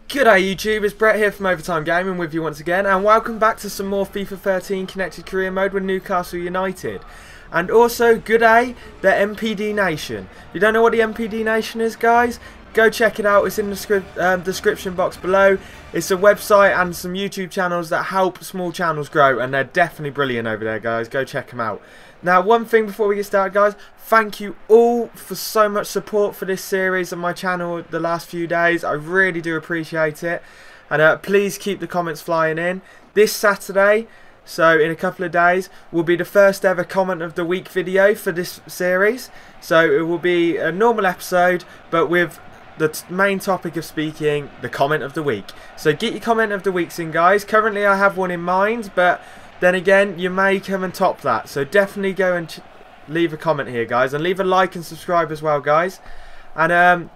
G'day YouTube, it's Brett here from Overtime Gaming with you once again, and welcome back to some more FIFA 13 Connected Career Mode with Newcastle United. And also, g'day, the MPD Nation. If you don't know what the MPD Nation is, guys, go check it out. It's in the description box below. It's a website and some YouTube channels that help small channels grow, and they're definitely brilliant over there, guys. Go check them out. Now, one thing before we get started, guys, thank you all for so much support for this series on my channel the last few days. I really do appreciate it. And please keep the comments flying in. This Saturday, so in a couple of days, will be the first ever comment of the week video for this series. So it will be a normal episode, but with the main topic of speaking, the comment of the week. So get your comment of the weeks in, guys. Currently I have one in mind, but then again, you may come and top that. So definitely go and leave a comment here, guys. And leave a like and subscribe as well, guys. And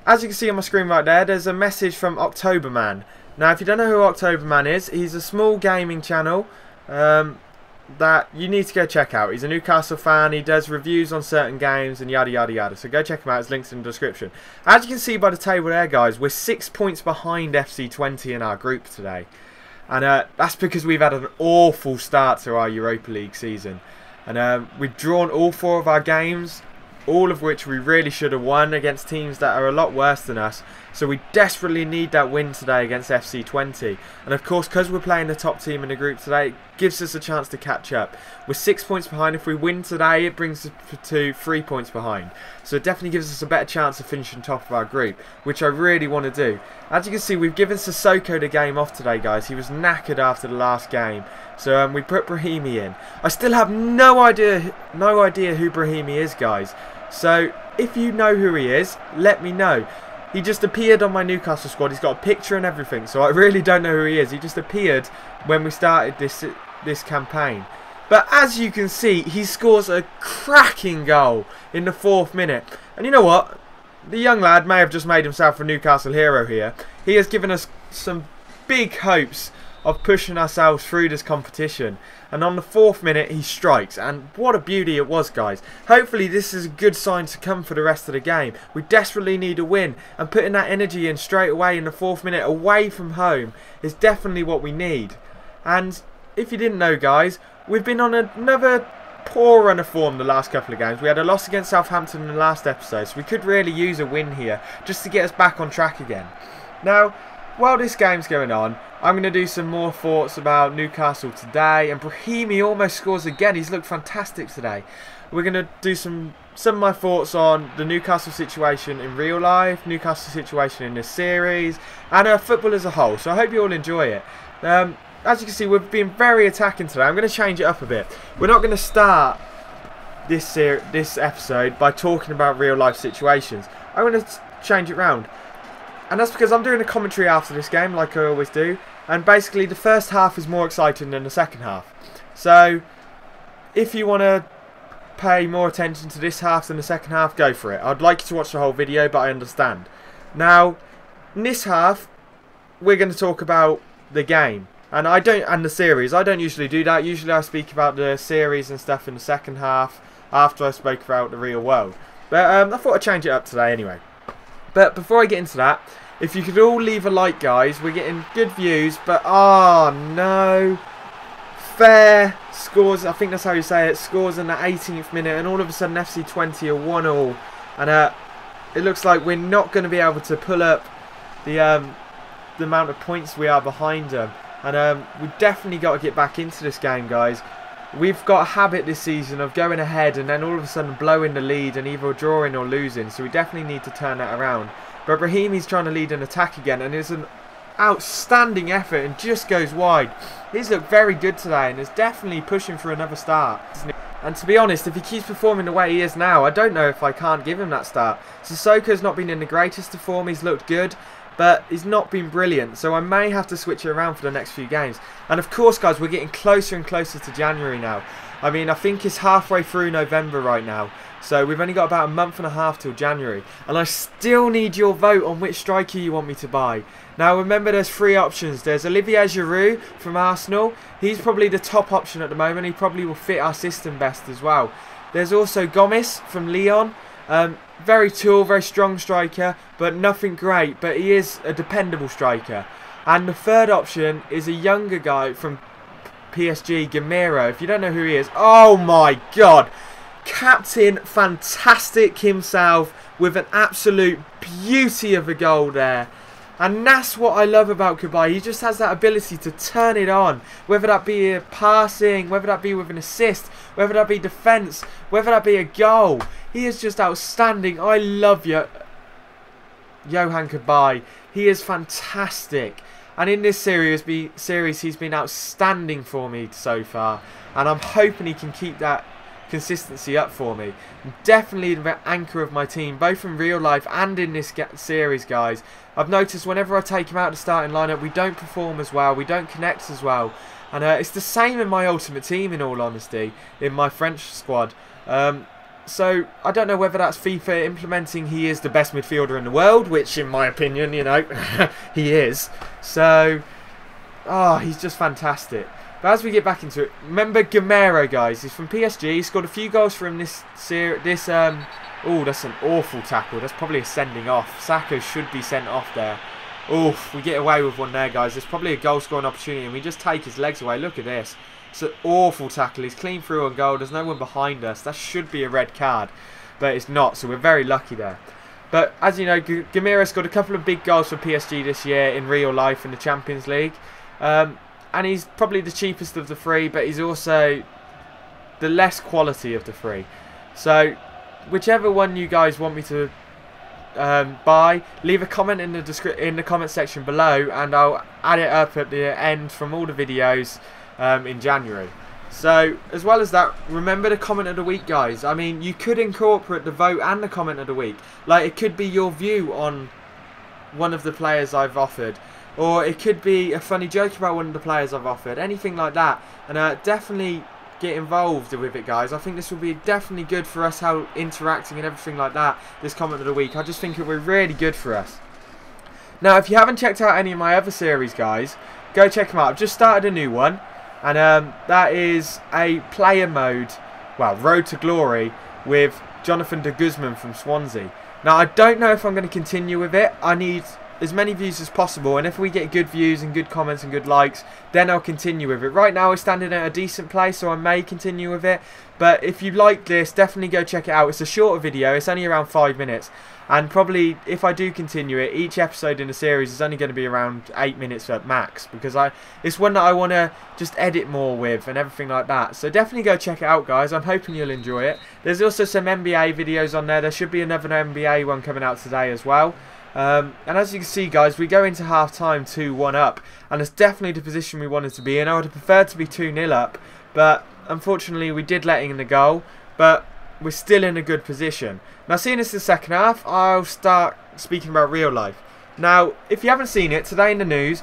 as you can see on my screen right there, there's a message from Octoberman. Now, if you don't know who Octoberman is, he's a small gaming channel that you need to go check out. He's a Newcastle fan. He does reviews on certain games and yada yada yada. So go check him out. His link's in the description. As you can see by the table there, guys, we're 6 points behind FC Twente in our group today. And that's because we've had an awful start to our Europa League season. And we've drawn all 4 of our games, all of which we really should have won against teams that are a lot worse than us. So we desperately need that win today against FC Twente. And of course, because we're playing the top team in the group today, it gives us a chance to catch up. We're 6 points behind. If we win today, it brings us to 3 points behind. So it definitely gives us a better chance of finishing top of our group, which I really want to do. As you can see, we've given Sissoko the game off today, guys. He was knackered after the last game. So we put Brahimi in. I still have no idea who Brahimi is, guys. So if you know who he is, let me know. He just appeared on my Newcastle squad. He's got a picture and everything, so I really don't know who he is. He just appeared when we started this campaign. But as you can see, he scores a cracking goal in the 4th minute. And you know what? The young lad may have just made himself a Newcastle hero here. He has given us some big hopes of pushing ourselves through this competition. And on the 4th minute, he strikes. And what a beauty it was, guys. Hopefully this is a good sign to come for the rest of the game. We desperately need a win. And putting that energy in straight away in the 4th minute away from home is definitely what we need. And if you didn't know, guys, we've been on another poor run of form the last couple of games. We had a loss against Southampton in the last episode. So we could really use a win here just to get us back on track again. Now, while this game's going on, I'm going to do some more thoughts about Newcastle today. And Brahimi almost scores again. He's looked fantastic today. We're going to do some of my thoughts on the Newcastle situation in real life, Newcastle situation in this series, and football as a whole. So I hope you all enjoy it. As you can see, we've been very attacking today. I'm going to change it up a bit. We're not going to start this episode by talking about real life situations. I'm going to change it round. And that's because I'm doing a commentary after this game, like I always do. And basically, the first half is more exciting than the second half. So, if you want to pay more attention to this half than the second half, go for it. I'd like you to watch the whole video, but I understand. Now, in this half, we're going to talk about the game. And the series. I don't usually do that. Usually I speak about the series and stuff in the second half, after I spoke about the real world. But I thought I'd change it up today anyway. But before I get into that, if you could all leave a like, guys. We're getting good views, but oh no. Fair scores, I think that's how you say it, scores in the 18th minute, and all of a sudden FC Twente are 1-1. And it looks like we're not going to be able to pull up the amount of points we are behind them. And we've definitely got to get back into this game, guys. We've got a habit this season of going ahead and then all of a sudden blowing the lead and either drawing or losing. So we definitely need to turn that around. But Brahimi's trying to lead an attack again, and it's an outstanding effort and just goes wide. He's looked very good today and is definitely pushing for another start. And to be honest, if he keeps performing the way he is now, I don't know if I can't give him that start. Sissoko's not been in the greatest of form. He's looked good, but he's not been brilliant, so I may have to switch it around for the next few games. And of course, guys, we're getting closer and closer to January now. I mean, I think it's halfway through November right now, so we've only got about a month and a half till January. And I still need your vote on which striker you want me to buy. Now, remember, there's 3 options. There's Olivier Giroud from Arsenal. He's probably the top option at the moment. He probably will fit our system best as well. There's also Gomes from Lyon. very tall, very strong striker, but nothing great. But he is a dependable striker. And the third option is a younger guy from PSG, Gamero. If you don't know who he is, oh my God. Captain Fantastic himself with an absolute beauty of a goal there. And that's what I love about Cabaye. He just has that ability to turn it on. Whether that be a passing, whether that be with an assist, whether that be defence, whether that be a goal. He is just outstanding. I love Johan Cabaye. He is fantastic. And in this series, he's been outstanding for me so far. And I'm hoping he can keep that consistency up for me. Definitely the anchor of my team, both in real life and in this series, guys. I've noticed whenever I take him out of the starting lineup, we don't perform as well, we don't connect as well. And it's the same in my ultimate team, in all honesty, in my French squad. So I don't know whether that's FIFA implementing he is the best midfielder in the world, which in my opinion, you know, he is. So, he's just fantastic. But as we get back into it, remember Gamero, guys. He's from PSG. He scored a few goals for him this oh, that's an awful tackle. That's probably a sending off. Sakho should be sent off there. Oof, we get away with one there, guys. There's probably a goal scoring opportunity, and we just take his legs away. Look at this. It's an awful tackle. He's clean through on goal. There's no one behind us. That should be a red card, but it's not. So we're very lucky there. But as you know, Gamero scored a couple of big goals for PSG this year in real life in the Champions League. And he's probably the cheapest of the three, but he's also the less quality of the three. So whichever one you guys want me to buy, leave a comment in the comment section below, and I'll add it up at the end from all the videos in January. So as well as that, remember the comment of the week, guys. I mean, you could incorporate the vote and the comment of the week. Like, it could be your view on one of the players I've offered, or it could be a funny joke about one of the players I've offered, anything like that. And definitely get involved with it, guys. I think this will be definitely good for us, how interacting and everything like that, this comment of the week. I just think it will be really good for us. Now, if you haven't checked out any of my other series, guys, go check them out. I've just started a new one, and that is a player mode, well, Road to Glory, with Jonathan de Guzman from Swansea. Now, I don't know if I'm going to continue with it. I need as many views as possible, and if we get good views and good comments and good likes, then I'll continue with it. Right now we're standing at a decent place, so I may continue with it. But if you like this, definitely go check it out. It's a shorter video, it's only around 5 minutes, and probably if I do continue it, each episode in the series is only going to be around 8 minutes at max, because it's one that I want to just edit more with and everything like that. So definitely go check it out, guys. I'm hoping you'll enjoy it. There's also some NBA videos on there. There should be another NBA one coming out today as well. And as you can see, guys, we go into half-time 2-1 up, and it's definitely the position we wanted to be in. I would have preferred to be 2-0 up, but unfortunately we did let in the goal, but we're still in a good position. Now, seeing this in the second half, I'll start speaking about real life. Now, if you haven't seen it, today in the news,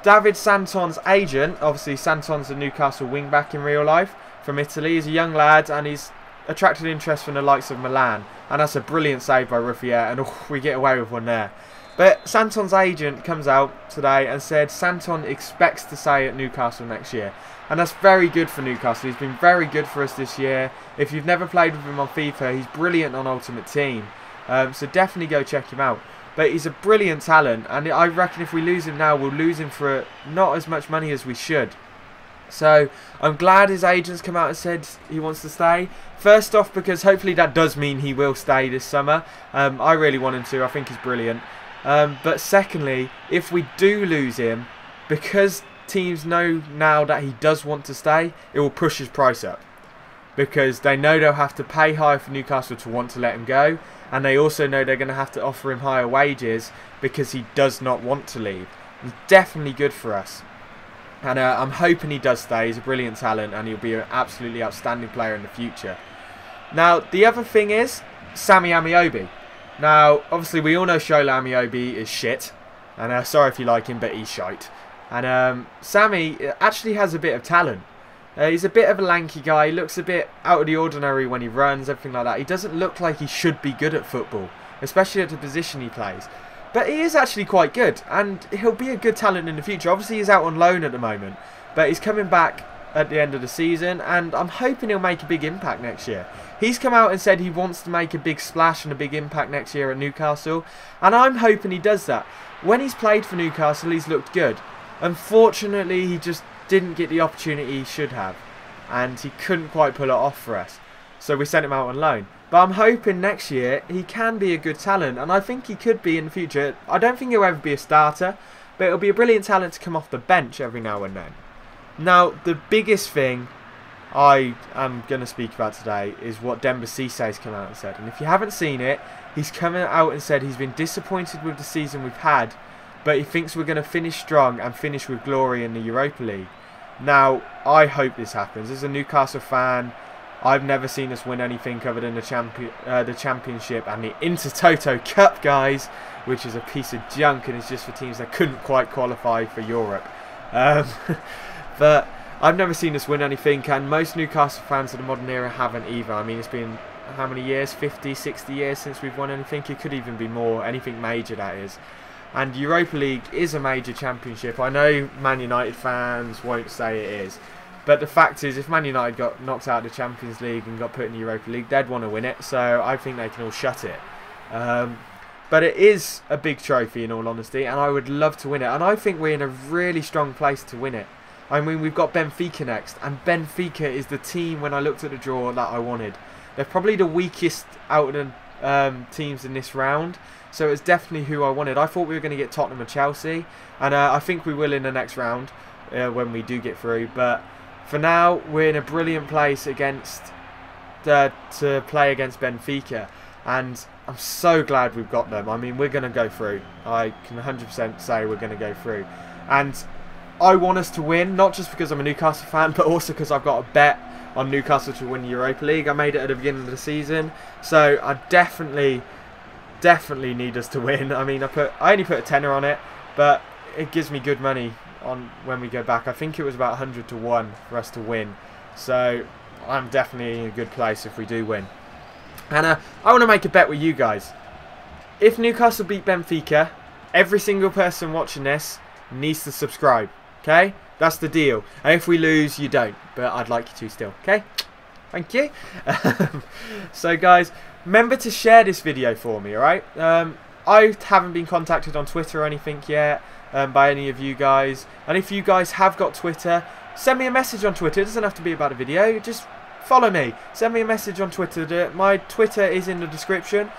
David Santon's agent, obviously Santon's a Newcastle wing-back in real life, from Italy. He's a young lad, and he's attracted interest from the likes of Milan, and that's a brilliant save by Ruffier, and we get away with one there. But Santon's agent comes out today and said Santon expects to stay at Newcastle next year, and that's very good for Newcastle. He's been very good for us this year. If you've never played with him on FIFA, he's brilliant on Ultimate Team, so definitely go check him out. But he's a brilliant talent, and I reckon if we lose him now, we'll lose him for not as much money as we should. So I'm glad his agent's come out and said he wants to stay. First off, because hopefully that does mean he will stay this summer. I really want him to. I think he's brilliant. But secondly, if we do lose him, because teams know now that he does want to stay, it will push his price up. Because they know they'll have to pay higher for Newcastle to want to let him go. And they also know they're going to have to offer him higher wages because he does not want to leave. It's definitely good for us. And I'm hoping he does stay. He's a brilliant talent, and he'll be an absolutely outstanding player in the future. Now, the other thing is Sammy Amiobi. Now, obviously, we all know Shola Amiobi is shit. And sorry if you like him, but he's shite. And Sammy actually has a bit of talent. He's a bit of a lanky guy. He looks a bit out of the ordinary when he runs, everything like that. He doesn't look like he should be good at football, especially at the position he plays. But he is actually quite good, and he'll be a good talent in the future. Obviously, he's out on loan at the moment, but he's coming back at the end of the season, and I'm hoping he'll make a big impact next year. He's come out and said he wants to make a big splash and a big impact next year at Newcastle, and I'm hoping he does that. When he's played for Newcastle, he's looked good. Unfortunately, he just didn't get the opportunity he should have, and he couldn't quite pull it off for us. So we sent him out on loan. But I'm hoping next year he can be a good talent, and I think he could be in the future. I don't think he'll ever be a starter, but it'll be a brilliant talent to come off the bench every now and then. Now, the biggest thing I am going to speak about today is what DeBuchy's come out and said. And if you haven't seen it, he's come out and said he's been disappointed with the season we've had, but he thinks we're going to finish strong and finish with glory in the Europa League. Now, I hope this happens. As a Newcastle fan, I've never seen us win anything other than the Championship and the Intertoto Cup, guys, which is a piece of junk and is just for teams that couldn't quite qualify for Europe. But I've never seen us win anything, and most Newcastle fans of the modern era haven't either. I mean, it's been how many years? 50, 60 years since we've won anything. It could even be more, anything major, that is. And Europa League is a major championship. I know Man United fans won't say it is, but the fact is, if Man United got knocked out of the Champions League and got put in the Europa League, they'd want to win it. So I think they can all shut it. But it is a big trophy, in all honesty, and I would love to win it. And I think we're in a really strong place to win it. I mean, we've got Benfica next, and Benfica is the team, when I looked at the draw, that I wanted. They're probably the weakest out of the teams in this round, so it's definitely who I wanted. I thought we were going to get Tottenham and Chelsea, and I think we will in the next round when we do get through. But for now, we're in a brilliant place against to play against Benfica, and I'm so glad we've got them. I mean, we're going to go through. I can 100% say we're going to go through, and I want us to win, not just because I'm a Newcastle fan, but also because I've got a bet on Newcastle to win the Europa League. I made it at the beginning of the season, so I definitely need us to win. I mean, I only put a tenner on it, but it gives me good money on when we go back. I think it was about 100 to 1 for us to win, so I'm definitely in a good place if we do win. And I want to make a bet with you guys. If Newcastle beat Benfica, every single person watching this needs to subscribe. Okay, that's the deal. And if we lose, you don't. But I'd like you to still. Okay, thank you. So guys, remember to share this video for me. All right. I haven't been contacted on Twitter or anything yet by any of you guys. And if you guys have got Twitter, send me a message on Twitter. It doesn't have to be about a video. Just follow me. Send me a message on Twitter. My Twitter is in the description.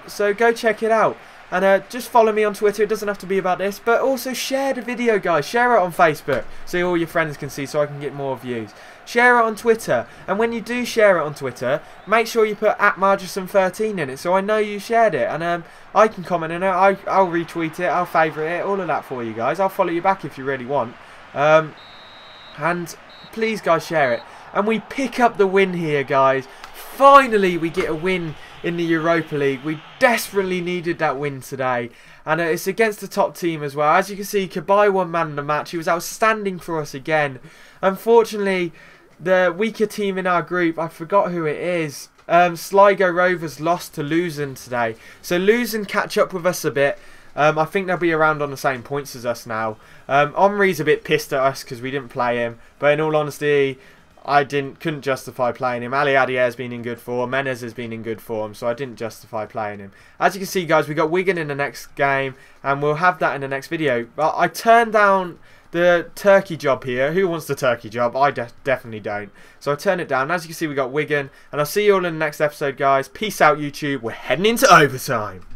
So go check it out. And just follow me on Twitter. It doesn't have to be about this. But also share the video, guys. Share it on Facebook so all your friends can see, so I can get more views. Share it on Twitter. And when you do share it on Twitter, make sure you put @Marvauex13 in it so I know you shared it. And I can comment on it. I'll retweet it. I'll favourite it. All of that for you guys. I'll follow you back if you really want. And please, guys, share it. And we pick up the win here, guys. Finally, we get a win in the Europa League. We desperately needed that win today, and it's against the top team as well. As you can see, Cabaye won man of the match. He was outstanding for us again. Unfortunately, the weaker team in our group, I forgot who it is, Sligo Rovers lost to Luzern today, so Luzern catch up with us a bit. I think they'll be around on the same points as us now. Omri's a bit pissed at us because we didn't play him, but in all honesty, I couldn't justify playing him. Aliadiare has been in good form. Menez has been in good form, so I didn't justify playing him. As you can see, guys, we got Wigan in the next game, and we'll have that in the next video. But I turned down the Turkey job here. Who wants the Turkey job? I definitely don't. So I turned it down. As you can see, we got Wigan, and I'll see you all in the next episode, guys. Peace out, YouTube. We're heading into overtime.